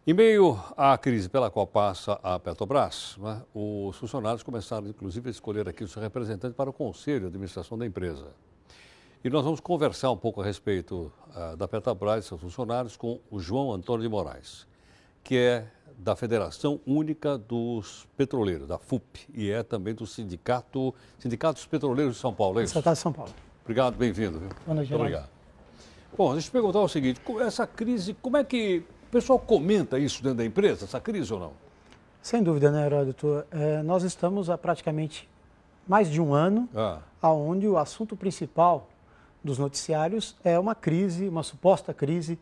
Em meio à crise pela qual passa a Petrobras, né, os funcionários começaram, inclusive, a escolher aqui o seu representante para o Conselho de Administração da empresa. E nós vamos conversar um pouco a respeito da Petrobras e seus funcionários com o João Antônio de Moraes, que é da Federação Única dos Petroleiros, da FUP, e é também do Sindicato dos Petroleiros de São Paulo, é isso? Sindicato de São Paulo. Obrigado, bem-vindo. Boa noite, muito obrigado. Bom, deixa eu perguntar o seguinte, essa crise, como é que o pessoal comenta isso dentro da empresa, essa crise ou não? Sem dúvida, né, Heródoto? Nós estamos há praticamente mais de um ano, onde o assunto principal dos noticiários é uma crise, uma suposta crise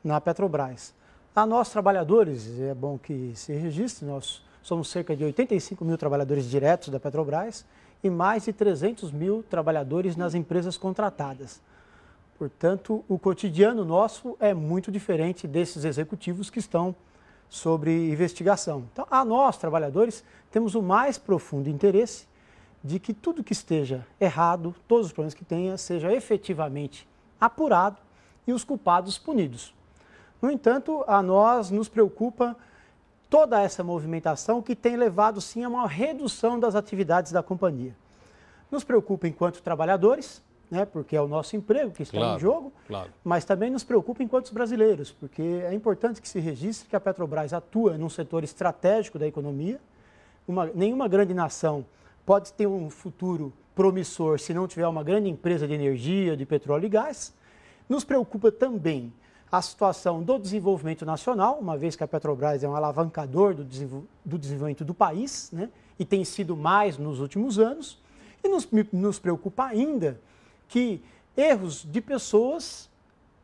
na Petrobras. A nós, trabalhadores, é bom que se registre, nós somos cerca de 85 mil trabalhadores diretos da Petrobras e mais de 300 mil trabalhadores nas empresas contratadas. Portanto, o cotidiano nosso é muito diferente desses executivos que estão sobre investigação. Então, a nós, trabalhadores, temos o mais profundo interesse de que tudo que esteja errado, todos os problemas que tenha, seja efetivamente apurado e os culpados punidos. No entanto, a nós nos preocupa toda essa movimentação que tem levado, sim, a uma redução das atividades da companhia. Nos preocupa enquanto trabalhadores, né, porque é o nosso emprego que está em jogo, mas também nos preocupa enquanto brasileiros, porque é importante que se registre que a Petrobras atua num setor estratégico da economia. Nenhuma grande nação pode ter um futuro promissor se não tiver uma grande empresa de energia, de petróleo e gás. Nos preocupa também a situação do desenvolvimento nacional, uma vez que a Petrobras é um alavancador do desenvolvimento do país, né, e tem sido mais nos últimos anos. E nos preocupa ainda que erros de pessoas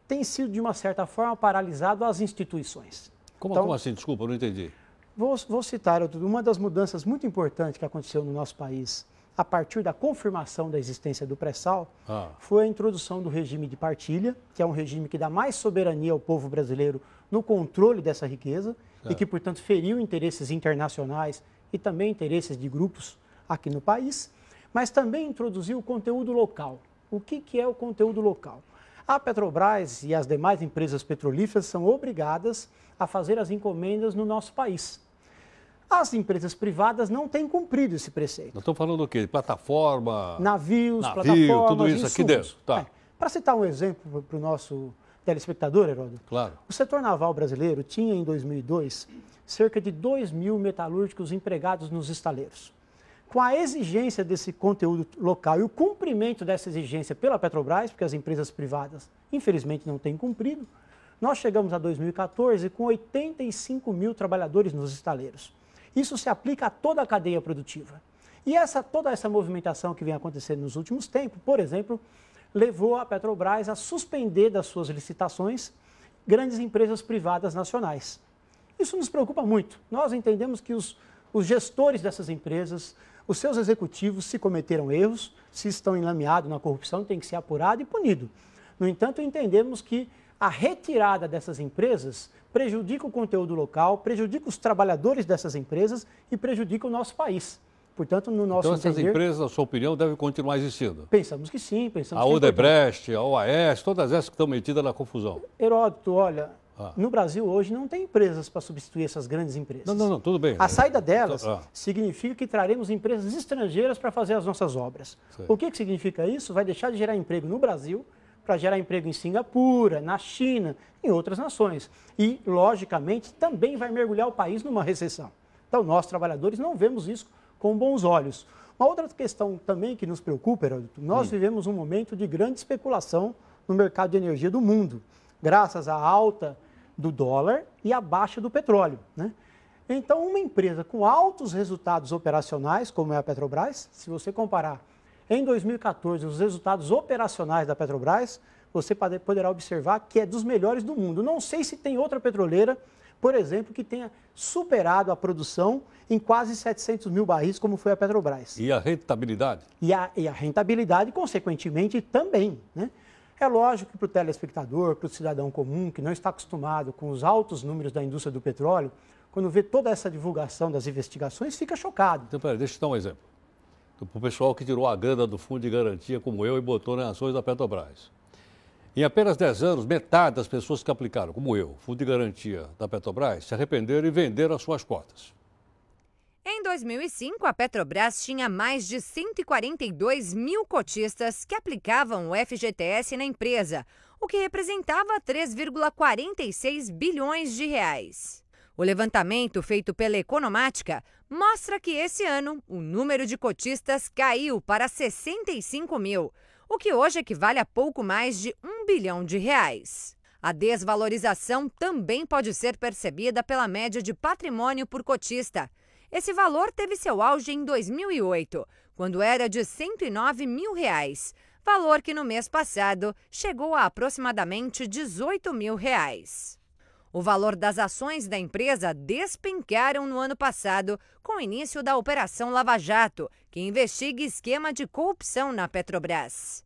têm sido, de uma certa forma, paralisados as instituições. Como assim? Desculpa, eu não entendi. Vou citar uma das mudanças muito importantes que aconteceu no nosso país a partir da confirmação da existência do pré-sal, foi a introdução do regime de partilha, que é um regime que dá mais soberania ao povo brasileiro no controle dessa riqueza e que, portanto, feriu interesses internacionais e também interesses de grupos aqui no país, mas também introduziu o conteúdo local. O que é o conteúdo local? A Petrobras e as demais empresas petrolíferas são obrigadas a fazer as encomendas no nosso país. As empresas privadas não têm cumprido esse preceito. Nós estamos falando do quê? Plataforma? Navios, plataformas, tudo isso aqui dentro. Para citar um exemplo para o nosso telespectador, Heródoto, o setor naval brasileiro tinha em 2002 cerca de 2 mil metalúrgicos empregados nos estaleiros. Com a exigência desse conteúdo local e o cumprimento dessa exigência pela Petrobras, porque as empresas privadas, infelizmente, não têm cumprido, nós chegamos a 2014 com 85 mil trabalhadores nos estaleiros. Isso se aplica a toda a cadeia produtiva. E toda essa movimentação que vem acontecendo nos últimos tempos, por exemplo, levou a Petrobras a suspender das suas licitações grandes empresas privadas nacionais. Isso nos preocupa muito. Nós entendemos que os gestores dessas empresas, os seus executivos, se cometeram erros, se estão enlameados na corrupção, tem que ser apurado e punido. No entanto, entendemos que a retirada dessas empresas prejudica o conteúdo local, prejudica os trabalhadores dessas empresas e prejudica o nosso país. Portanto, no nosso entender... Então, essas empresas, na sua opinião, devem continuar existindo? Pensamos que sim. A Odebrecht, a OAS, todas essas que estão metidas na confusão. Heródoto, olha, no Brasil hoje não tem empresas para substituir essas grandes empresas. Não, tudo bem. A saída delas significa que traremos empresas estrangeiras para fazer as nossas obras. Sim. O que significa isso? Vai deixar de gerar emprego no Brasil para gerar emprego em Singapura, na China, em outras nações. E, logicamente, também vai mergulhar o país numa recessão. Então, nós, trabalhadores, não vemos isso com bons olhos. Uma outra questão também que nos preocupa, Heródoto, nós vivemos um momento de grande especulação no mercado de energia do mundo, graças à alta do dólar e à baixa do petróleo, né? Então, uma empresa com altos resultados operacionais, como é a Petrobras, se você comparar em 2014, os resultados operacionais da Petrobras, você poderá observar que é dos melhores do mundo. Não sei se tem outra petroleira, por exemplo, que tenha superado a produção em quase 700 mil barris, como foi a Petrobras. E a rentabilidade? E a rentabilidade, consequentemente, também, né? É lógico que para o telespectador, para o cidadão comum, que não está acostumado com os altos números da indústria do petróleo, quando vê toda essa divulgação das investigações, fica chocado. Então, peraí, deixa eu dar um exemplo. Para o pessoal que tirou a grana do fundo de garantia, como eu, e botou nas ações da Petrobras. Em apenas 10 anos, metade das pessoas que aplicaram, como eu, fundo de garantia da Petrobras, se arrependeram e venderam as suas cotas. Em 2005, a Petrobras tinha mais de 142 mil cotistas que aplicavam o FGTS na empresa, o que representava 3,46 bilhões de reais. O levantamento feito pela Economática mostra que esse ano o número de cotistas caiu para 65 mil, o que hoje equivale a pouco mais de 1 bilhão de reais. A desvalorização também pode ser percebida pela média de patrimônio por cotista. Esse valor teve seu auge em 2008, quando era de R$ 109 mil, valor que no mês passado chegou a aproximadamente R$ 18 mil. O valor das ações da empresa despencaram no ano passado com o início da Operação Lava Jato, que investiga esquema de corrupção na Petrobras.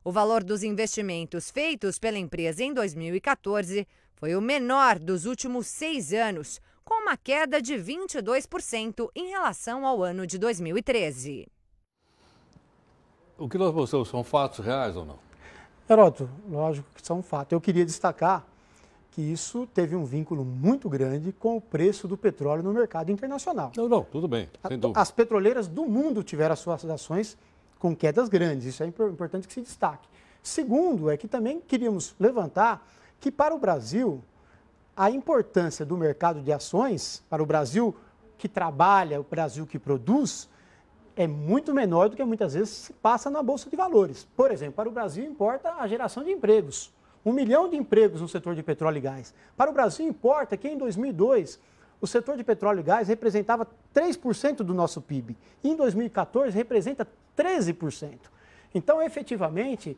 O valor dos investimentos feitos pela empresa em 2014 foi o menor dos últimos 6 anos, com uma queda de 22% em relação ao ano de 2013. O que nós mostramos são fatos reais ou não? Heródoto, lógico que são fatos. Eu queria destacar que isso teve um vínculo muito grande com o preço do petróleo no mercado internacional. Não, tudo bem, sem dúvida. As petroleiras do mundo tiveram as suas ações com quedas grandes, isso é importante que se destaque. Segundo, é que também queríamos levantar que para o Brasil, a importância do mercado de ações, para o Brasil que trabalha, o Brasil que produz, é muito menor do que muitas vezes se passa na Bolsa de Valores. Por exemplo, para o Brasil importa a geração de empregos. 1 milhão de empregos no setor de petróleo e gás. Para o Brasil importa que em 2002 o setor de petróleo e gás representava 3% do nosso PIB. E em 2014 representa 13%. Então, efetivamente,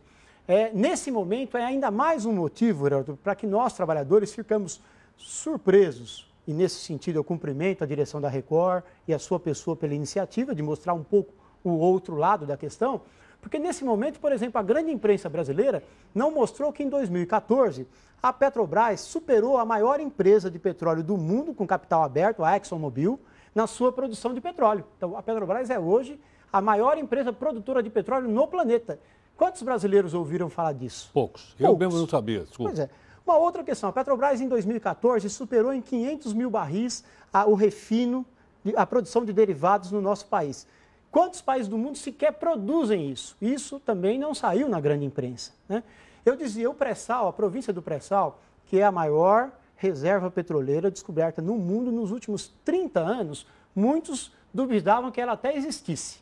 nesse momento é ainda mais um motivo, Heraldo, para que nós, trabalhadores, ficamos surpresos. E nesse sentido eu cumprimento a direção da Record e a sua pessoa pela iniciativa de mostrar um pouco o outro lado da questão. Porque nesse momento, por exemplo, a grande imprensa brasileira não mostrou que em 2014 a Petrobras superou a maior empresa de petróleo do mundo com capital aberto, a ExxonMobil, na sua produção de petróleo. Então a Petrobras é hoje a maior empresa produtora de petróleo no planeta. Quantos brasileiros ouviram falar disso? Poucos. Eu mesmo não sabia, desculpa. Pois é. Uma outra questão, a Petrobras em 2014 superou em 500 mil barris o refino, a produção de derivados no nosso país. Quantos países do mundo sequer produzem isso? Isso também não saiu na grande imprensa, né? Eu dizia, o pré-sal, a província do pré-sal, que é a maior reserva petroleira descoberta no mundo nos últimos 30 anos, muitos duvidavam que ela até existisse.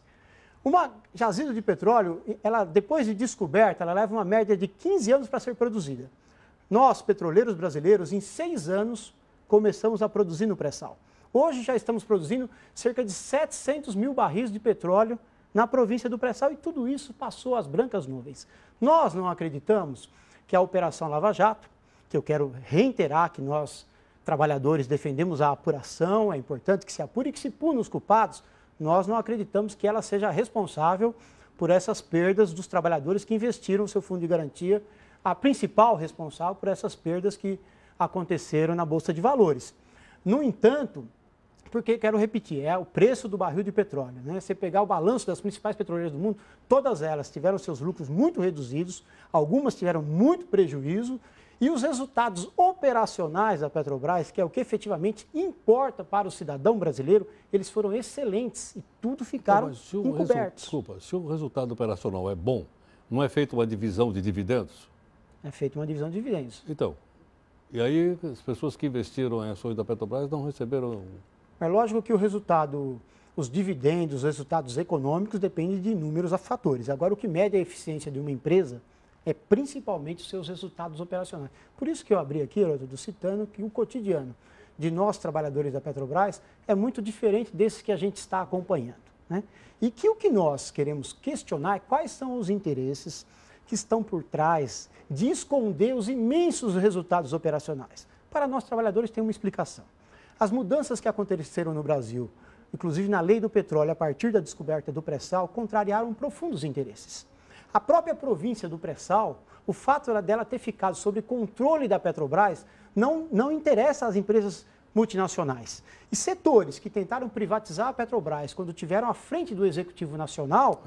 Uma jazida de petróleo, ela, depois de descoberta, ela leva uma média de 15 anos para ser produzida. Nós, petroleiros brasileiros, em 6 anos, começamos a produzir no pré-sal. Hoje já estamos produzindo cerca de 700 mil barris de petróleo na província do pré-sal e tudo isso passou às brancas nuvens. Nós não acreditamos que a Operação Lava Jato, que eu quero reiterar que nós, trabalhadores, defendemos a apuração, é importante que se apure e que se puna os culpados, nós não acreditamos que ela seja responsável por essas perdas dos trabalhadores que investiram o seu fundo de garantia, a principal responsável por essas perdas que aconteceram na Bolsa de Valores. No entanto, porque, quero repetir, é o preço do barril de petróleo, né? Você pegar o balanço das principais petroleiras do mundo, todas elas tiveram seus lucros muito reduzidos, algumas tiveram muito prejuízo, e os resultados operacionais da Petrobras, que é o que importa para o cidadão brasileiro, eles foram excelentes e tudo ficaram encobertos. Desculpa, se o resultado operacional é bom, não é feita uma divisão de dividendos? É feita uma divisão de dividendos. Então, e aí as pessoas que investiram em ações da Petrobras não receberam... É lógico que o resultado, os dividendos, os resultados econômicos dependem de inúmeros fatores. Agora, o que mede a eficiência de uma empresa é principalmente os seus resultados operacionais. Por isso que eu abri aqui, Heródoto, citando que o cotidiano de nós, trabalhadores da Petrobras, é muito diferente desse que a gente está acompanhando, né? E que o que nós queremos questionar é quais são os interesses que estão por trás de esconder os imensos resultados operacionais. Para nós, trabalhadores, tem uma explicação. As mudanças que aconteceram no Brasil, inclusive na lei do petróleo, a partir da descoberta do pré-sal, contrariaram profundos interesses. A própria província do pré-sal, o fato dela ter ficado sob controle da Petrobras, não interessa às empresas multinacionais. E setores que tentaram privatizar a Petrobras quando tiveram à frente do Executivo Nacional,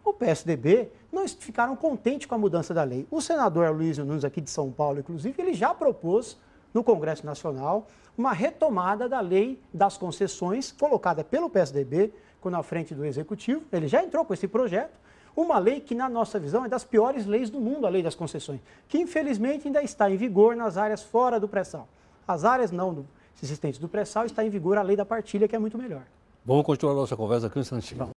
o PSDB, não ficaram contentes com a mudança da lei. O senador Aloysio Nunes, aqui de São Paulo, inclusive, ele já propôs no Congresso Nacional uma retomada da lei das concessões colocada pelo PSDB quando à frente do Executivo. Ele já entrou com esse projeto. Uma lei que, na nossa visão, é das piores leis do mundo, a lei das concessões, que infelizmente ainda está em vigor nas áreas fora do pré-sal. As áreas não existentes do pré-sal está em vigor a lei da partilha, que é muito melhor. Vamos continuar a nossa conversa aqui um instantinho.